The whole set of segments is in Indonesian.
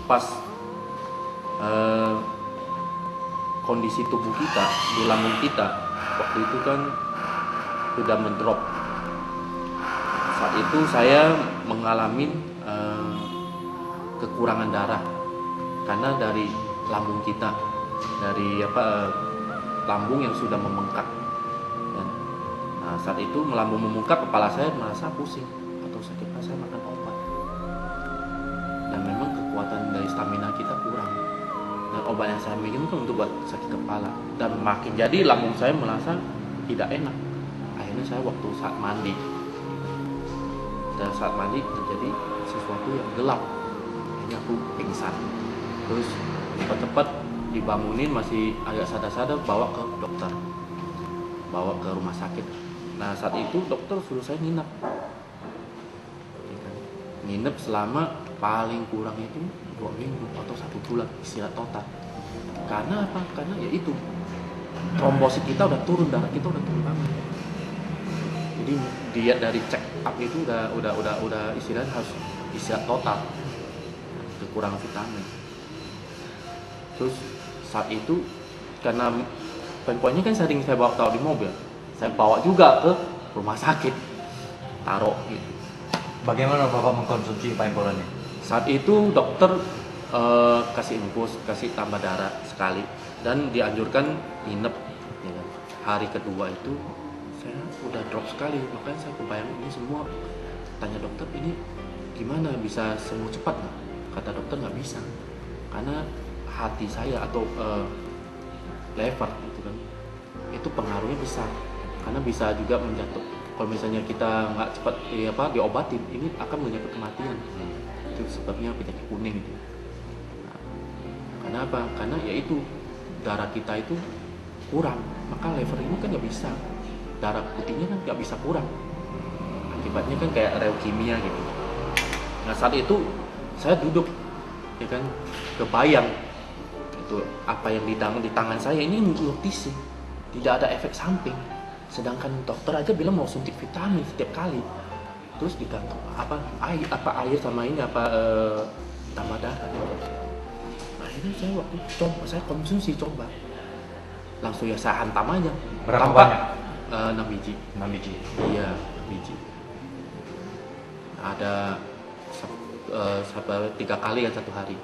pas eh, kondisi tubuh kita di lambung kita waktu itu kan sudah mendrop. Saat itu saya mengalami kekurangan darah karena dari lambung kita, dari lambung yang sudah membengkak. Nah, saat itu lambung membengkak, kepala saya merasa pusing atau sakit, saya makan obat. Dan memang kekuatan dari stamina kita kurang. Dan obat yang saya minum kan untuk buat sakit kepala. Dan makin jadi lambung saya merasa tidak enak. Akhirnya saya waktu saat mandi, dan saat mandi terjadi sesuatu yang gelap. Akhirnya aku pingsan. Terus cepat-cepat dibangunin, masih agak sadar-sadar, bawa ke dokter, bawa ke rumah sakit. Nah saat itu dokter suruh saya nginep, nginep selama paling kurang itu 2 minggu atau 1 bulan istirahat total. Karena apa? Karena ya itu, trombosit kita udah turun, darah kita udah turun banget. Jadi dia dari check up itu udah istirahat, harus istirahat total, kekurangan vitamin. Terus saat itu karena poin-poinnya kan sering saya bawa taruh di mobil, saya bawa juga ke rumah sakit, taruh gitu. Bagaimana Bapak mengkonsumsi painpolan ini? Saat itu dokter kasih infus, kasih tambah darah sekali, dan dianjurkan nginep. Ya kan? Hari kedua itu saya udah drop sekali, makanya saya kebayang ini semua. Tanya dokter, ini gimana, bisa sembuh cepat nggak? Kata dokter nggak bisa, karena hati saya atau lever gitu kan, itu pengaruhnya besar, karena bisa juga menjatuh. Kalau misalnya kita nggak cepat diobatin, ini akan menyebabkan kematian. Itu sebabnya penyakit kuning gitu. Nah, karena apa? Karena yaitu darah kita itu kurang, maka lever ini kan nggak bisa, darah putihnya kan nggak bisa kurang. Akibatnya kan kayak leukemia gitu. Nah saat itu saya duduk, ya kan, kebayang itu apa yang di tangan saya ini nutrisi, tidak ada efek samping. Sedangkan dokter aja bilang mau suntik vitamin setiap kali. Terus digantung air sama ini tambah darah. Akhirnya saya waktu saya konsumsi, coba langsung ya saya hantam aja. Berapa banyak? 6 biji. 6 biji. Iya, 6 biji. Ada sampai 3 kali kan 1 hari.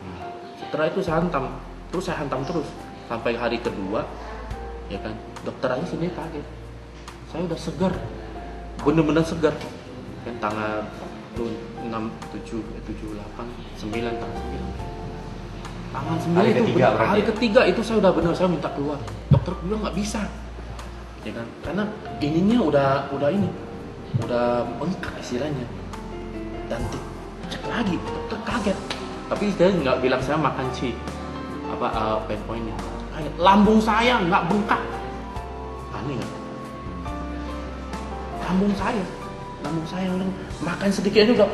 Setelah itu saya hantam, terus sampai hari kedua, ya kan, dokter aja sendiri kaget. Saya udah segar, bener-bener segar. Kan tanggal 6, 7, 8, 9, tanggal 9. Tanggal 9 itu hari ketiga itu saya udah bener, saya minta keluar. Dokter bilang nggak bisa, ya kan, karena ininya udah bengkak istilahnya. Dan cek lagi, dokter kaget. Tapi saya nggak bilang saya makan pain pointnya. Lambung saya nggak bengkak. Aneh nggak? Lambung saya makan sedikit aja udah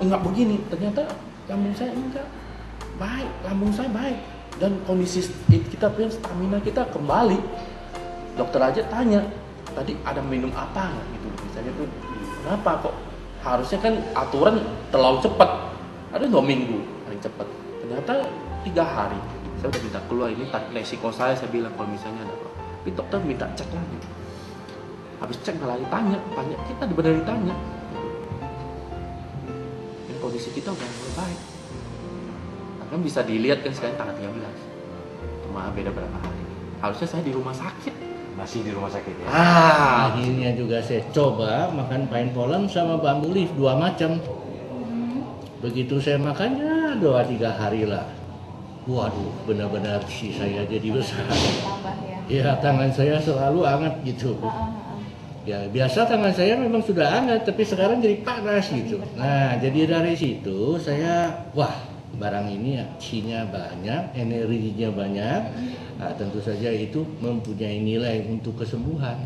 nggak begini. Ternyata lambung saya enggak baik, lambung saya baik, dan kondisi kita punya stamina kita kembali. Dokter aja tanya, tadi ada minum apa nggak gitu? Misalnya tuh, kenapa kok? Harusnya kan aturan terlalu cepat, ada 2 minggu paling cepat. Ternyata 3 hari. Saya udah minta keluar, ini resiko saya bilang kalau misalnya ada apa. Tapi dokter minta cek lagi. Habis cek malah ditanya, kita benar ditanya. Dan kondisi kita udah mulai baik. Nah, kan bisa dilihat kan sekarang tanggal 13. Cuma beda berapa hari. Harusnya saya di rumah sakit. Masih di rumah sakit ya? Akhirnya juga saya coba makan painpolan sama bambu leaf 2 macam. Begitu saya makannya 2-3 hari lah. Waduh, benar-benar si saya jadi besar. Ya, tangan saya selalu hangat gitu. Ya, biasa tangan saya memang sudah hangat, tapi sekarang jadi panas gitu. Nah, jadi dari situ saya, barang ini isinya banyak, energinya banyak. Nah, tentu saja itu mempunyai nilai untuk kesembuhan.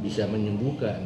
Bisa menyembuhkan.